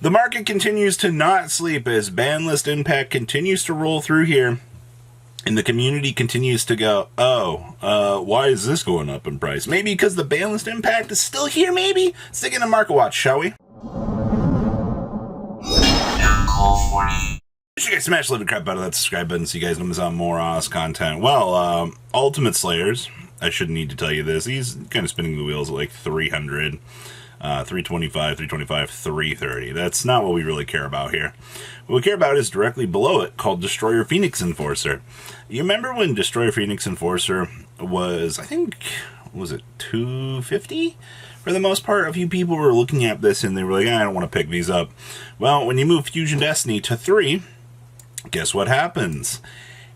The market continues to not sleep as ban list impact continues to roll through here, and the community continues to go, why is this going up in price? Maybe because the ban list impact is still here, maybe? Let's dig into Market Watch, shall we? You guys smash the crap out of that subscribe button so you guys know what's on more Oz content. Well, Ultimate Slayers, I shouldn't need to tell you this. He's kind of spinning the wheels at like 300. 325, 325, 330. That's not what we really care about here. What we care about is directly below it, called Destroyer Phoenix Enforcer. You remember when Destroyer Phoenix Enforcer was, I think, was it 250? For the most part, a few people were looking at this and they were like, I don't want to pick these up. Well, when you move Fusion Destiny to 3, guess what happens?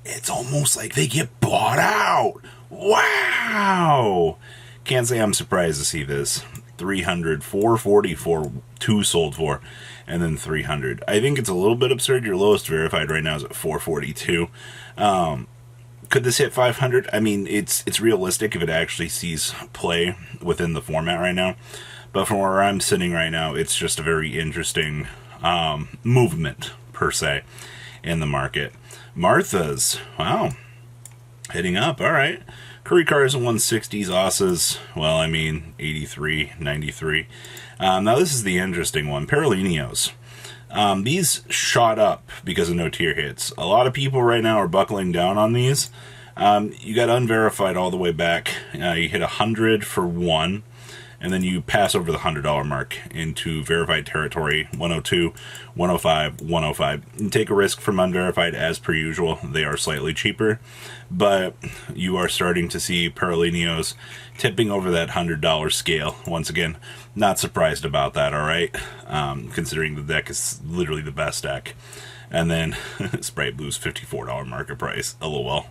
It's almost like they get bought out. Wow! Can't say I'm surprised to see this. 300, 440 for 2 sold for, and then 300. I think it's a little bit absurd. Your lowest verified right now is at 442. Could this hit 500? I mean, it's realistic if it actually sees play within the format right now. But from where I'm sitting right now, it's just a very interesting movement, per se, in the market. Martha's, wow, heading up, all right. Curry cars in 160s, Osas, well, I mean, 83, 93. Now, this is the interesting one. Paralinios. These shot up because of no tier hits. A lot of people right now are buckling down on these. You got unverified all the way back. You hit 100 for 1, and then you pass over the $100 mark into verified territory, 102, 105, 105. You take a risk from unverified as per usual. They are slightly cheaper, but you are starting to see Paralinios tipping over that $100 scale. Once again, not surprised about that, all right? Considering the deck is literally the best deck. And then Sprite Blue's $54 market price. LOL.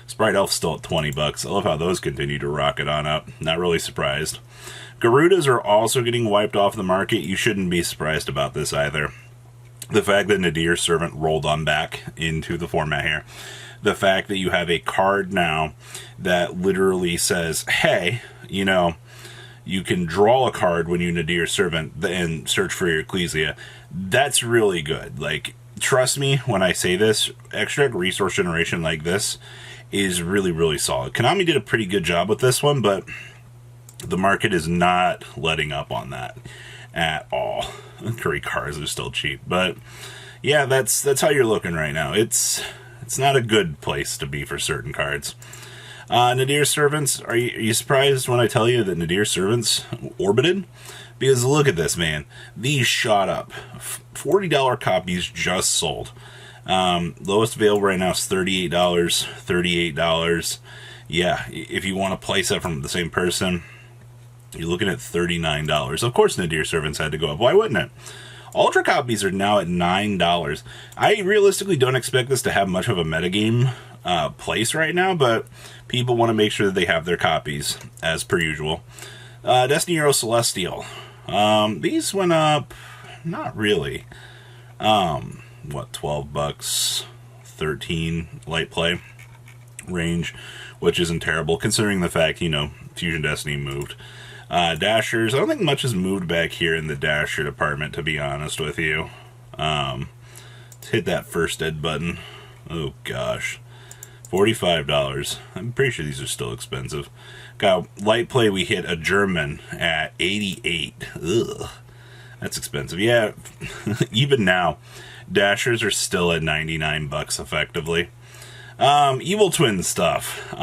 Sprite Elf's still at 20 bucks. I love how those continue to rocket on up. Not really surprised. Garudas are also getting wiped off the market. You shouldn't be surprised about this either. The fact that Nadir's Servant rolled on back into the format here. The fact that you have a card now that literally says, hey, you know, you can draw a card when you Nadir's Servant and search for your Ecclesia. That's really good. Like, trust me when I say this, extract resource generation like this is really, really solid. Konami did a pretty good job with this one, but the market is not letting up on that at all. Curry cars are still cheap, but yeah, that's how you're looking right now. It's not a good place to be for certain cards. Nadir's Servants, are you surprised when I tell you that Nadir's Servants orbited? Because look at this, man. These shot up. $40 copies just sold. Lowest available right now is $38, $38. Yeah, if you want to place that from the same person, you're looking at $39. Of course, Nadir's Servants had to go up. Why wouldn't it? Ultra copies are now at $9. I realistically don't expect this to have much of a metagame place right now, but people want to make sure that they have their copies, as per usual. Destiny Hero Celestial. These went up, not really. What, 12 bucks, 13 light play range, which isn't terrible, considering the fact, you know, Fusion Destiny moved. Dashers, I don't think much has moved back here in the Dasher department, to be honest with you. Let's hit that first dead button. Oh, gosh. $45. I'm pretty sure these are still expensive. Got light play, we hit a German at 88. Ugh. That's expensive. Yeah, even now, Dashers are still at 99 bucks effectively. Evil Twin stuff.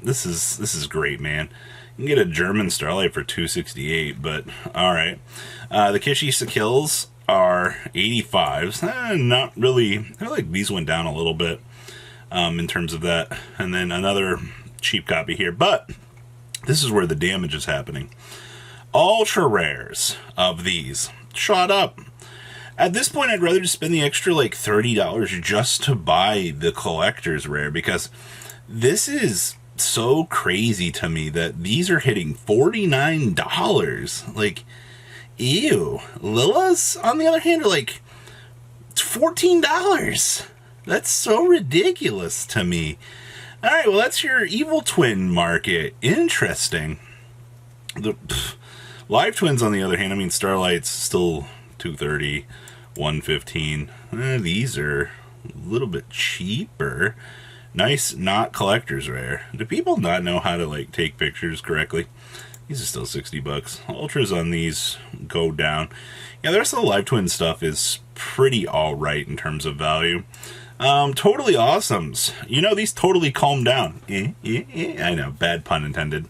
This is great, man. You can get a German Starlight for $268, but alright. The Kishisa kills are 85s. Not really. I feel like these went down a little bit in terms of that. And then another cheap copy here, but this is where the damage is happening. Ultra rares of these shot up. At this point, I'd rather just spend the extra like $30 just to buy the collector's rare, because this is so crazy to me that these are hitting $49. Like, ew. Lilas, on the other hand, are like $14. That's so ridiculous to me. All right, well, that's your Evil Twin market. Interesting. The Live Twins, on the other hand, I mean, Starlight's still 230, 115. These are a little bit cheaper. Nice, not collector's rare. Do people not know how to like take pictures correctly? These are still 60 bucks. Ultras on these go down. Yeah, the rest of the Live Twin stuff is pretty alright in terms of value. Totally Awesomes. You know, these totally calm down. I know, bad pun intended.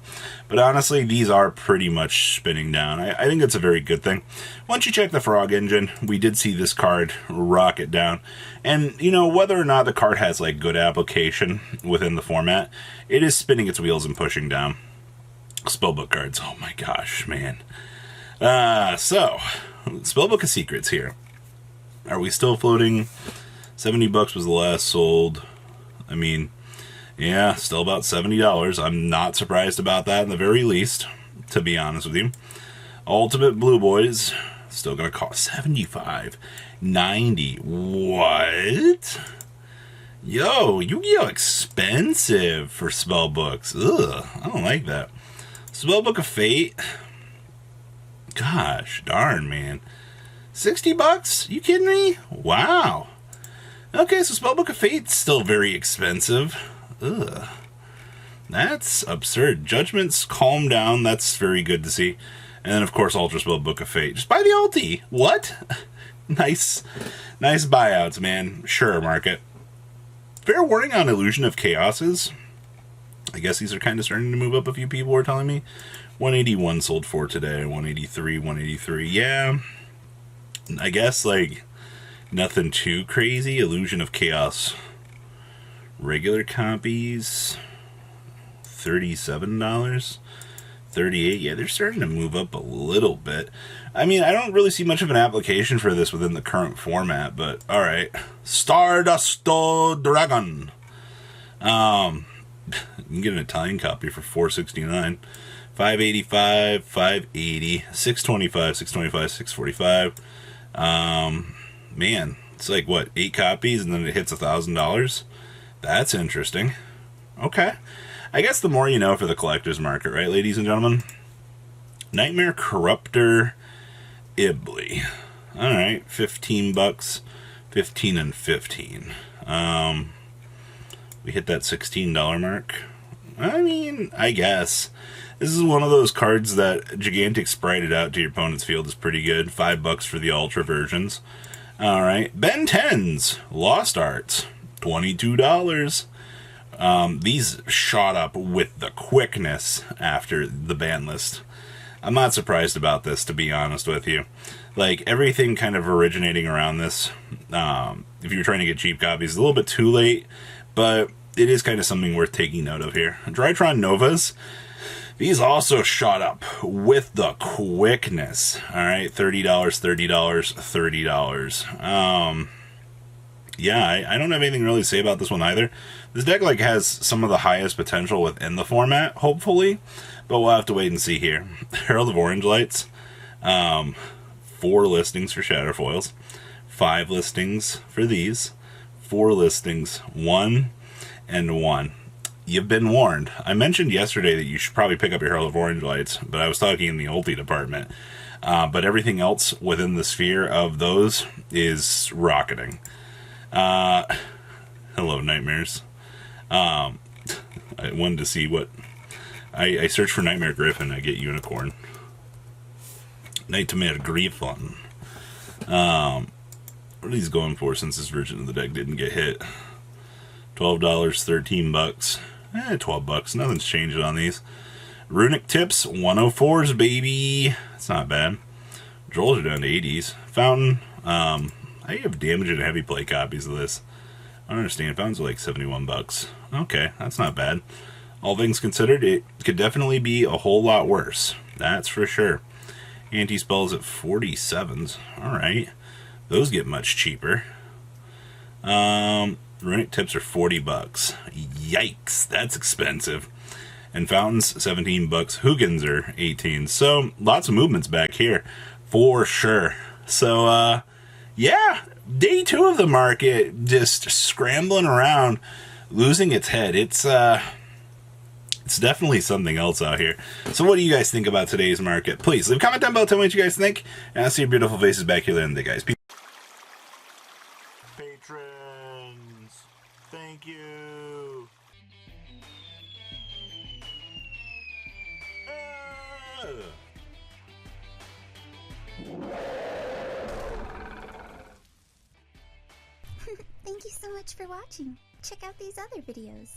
But honestly, these are pretty much spinning down. I think it's a very good thing. Once you check the Frog engine, we did see this card rocket down. And, you know, whether or not the card has, like, good application within the format, it is spinning its wheels and pushing down. Spellbook cards. Oh my gosh, man. So, Spellbook of Secrets here. Are we still floating? 70 bucks was the last sold. I mean, yeah, still about $70. I'm not surprised about that in the very least, to be honest with you. Ultimate Blue Boys, still gonna cost $75.90. What? Yo, Yu-Gi-Oh! Expensive for spellbooks. Ugh, I don't like that. Spellbook of Fate. Gosh, darn, man. 60 bucks? You kidding me? Wow. Okay, so Spellbook of Fate's still very expensive. Ugh. That's absurd. Judgments calm down. That's very good to see. And then, of course, Ultra Spellbook of Fate. Just buy the ulti. What? Nice buyouts, man. Sure, market. Fair warning on Illusion of Chaoses. I guess these are kind of starting to move up. A few people were telling me. 181 sold for today. 183, 183. Yeah. I guess, like, nothing too crazy. Illusion of Chaos. Regular copies. $37. 38. Yeah, they're starting to move up a little bit. I mean, I don't really see much of an application for this within the current format, but alright. Stardusto Dragon. You can get an Italian copy for $4.69. $5.85, $5.80, $6.25, $6.25, $6.45. Man, it's like, what, 8 copies and then it hits $1,000? That's interesting. Okay. I guess the more you know for the collector's market, right, ladies and gentlemen? Nightmare Corruptor Ibly. Alright, 15 bucks. 15 and 15. We hit that $16 mark. I mean, I guess. This is one of those cards that Gigantic sprited out to your opponent's field is pretty good. $5 for the Ultra versions. Alright, Ben 10s. Lost Arts. $22. These shot up with the quickness after the ban list. I'm not surprised about this, to be honest with you. Like, everything kind of originating around this, if you're trying to get cheap copies, is a little bit too late, but it is kind of something worth taking note of here. Drytron Novas, these also shot up with the quickness. Alright, $30, $30, $30. Yeah, I don't have anything really to say about this one either. This deck, like, has some of the highest potential within the format, hopefully, but we'll have to wait and see here. Herald of Orange Lights, 4 listings for Shatterfoils, 5 listings for these, 4 listings, 1 and 1. You've been warned. I mentioned yesterday that you should probably pick up your Herald of Orange Lights, but I was talking in the ulti department. But everything else within the sphere of those is rocketing. Hello, Nightmares. I wanted to see what... I search for Nightmare Griffin, I get Unicorn. Nightmare Griffin. What are these going for since this version of the deck didn't get hit? $12, $13. 12 bucks. Nothing's changing on these. Runic Tips, 104s, baby. It's not bad. Trolls are down to 80s. Fountain, I have damage and heavy play copies of this. I don't understand. Fountains are like 71 bucks. Okay, that's not bad. All things considered, it could definitely be a whole lot worse. That's for sure. Anti-spells at 47s. Alright. Those get much cheaper. Runic Tips are 40 bucks. Yikes, that's expensive. And Fountains, 17 bucks. Hugins are 18. So, lots of movements back here. For sure. So, yeah, day 2 of the market just scrambling around, losing its head. It's It's definitely something else out here. So what do you guys think about today's market? Please leave a comment down below, tell me what you guys think, and I'll see your beautiful faces back here in the guys. Patrons, thank you. Thank you so much for watching. Check out these other videos.